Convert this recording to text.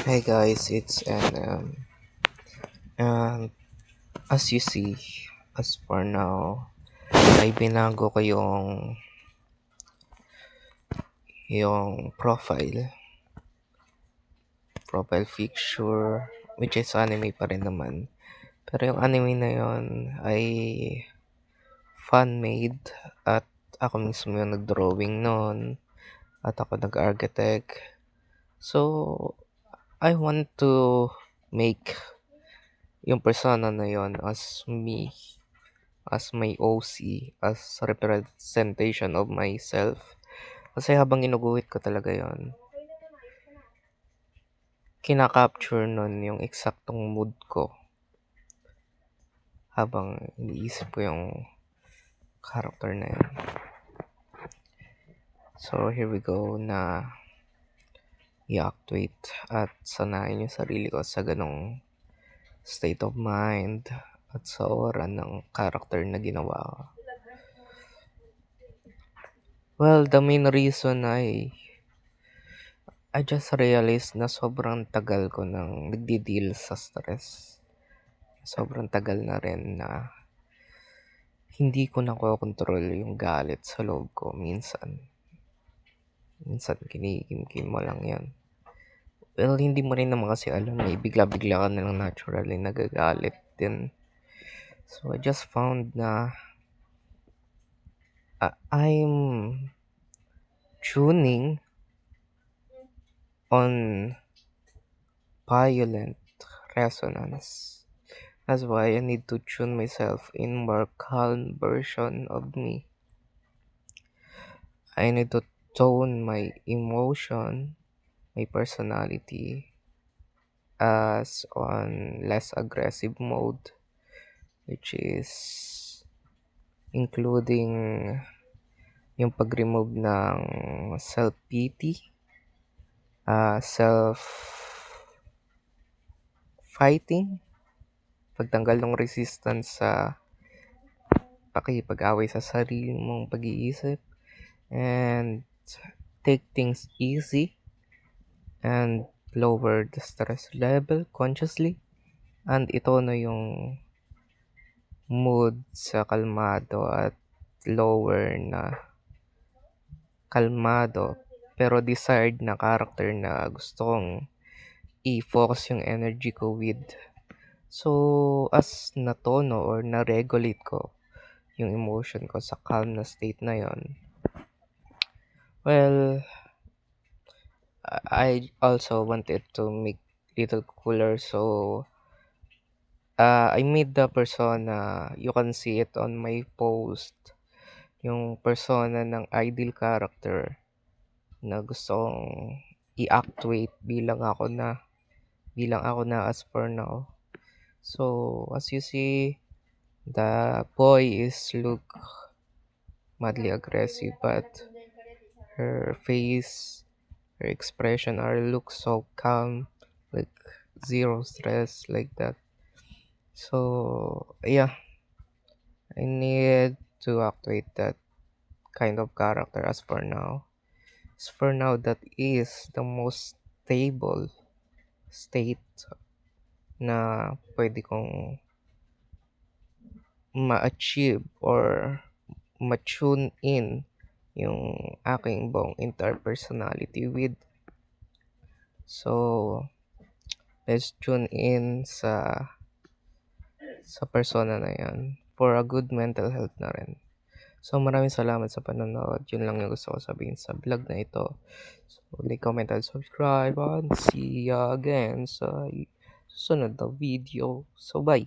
Hey guys, it's and as you see, as for now, ay binago ko yung profile picture, which is anime pa rin naman. Pero yung anime na yon ay fan-made at ako mismo yung nag-drawing noon at ako nag-architect. So, I want to make yung persona na yon as me, as my OC, as representation of myself. Kasi habang inuguhit ko talaga yon, kina-capture nun yung eksaktong mood ko habang iniisip ko yung character na yun. So, here we go na i-actuate at sanayin yung sarili ko sa ganong state of mind at sa aura ng character na ginawa ko. Well, the main reason ay I just realized na sobrang tagal ko nang nagdi-deal sa stress. Sobrang tagal na rin na hindi ko nakokontrol yung galit sa loob ko minsan. Minsan kinikimkim mo lang yan. Well, hindi mo rin naman kasi alam eh. Bigla-bigla ka na lang naturally nagagalit din. So, I just found na I'm tuning on violent resonance. That's why I need to tune myself in more calm version of me. I need to tone my emotion, my personality as on less aggressive mode, which is including yung pag-remove ng self-pity, self-fighting, pagtanggal ng resistance sa pakikipag-away sa sarili mong pag-iisip, and take things easy and lower the stress level consciously, and ito na yung mood sa kalmado at lower na kalmado pero desired na character na gusto kong i-focus yung energy ko with. So, as natono or na-regulate ko yung emotion ko sa calm na state na yon, well, I also wanted to make little cooler, so I made the persona. You can see it on my post, yung persona ng ideal character na gusto kong i-actuate bilang ako na as for now. So, as you see, the boy look madly aggressive, but her face, her expression look so calm, like zero stress, like that. So, yeah, I need to actuate that kind of character as for now. As for now, that is the most stable state na pwede kong ma-achieve or ma-tune in yung aking buong interpersonality with. So, let's tune in sa persona na yan for a good mental health na rin. So, maraming salamat sa panonood. Yun lang yung gusto ko sabihin sa vlog na ito. So, like, comment, and subscribe. And see ya again sa susunod na video. So, bye!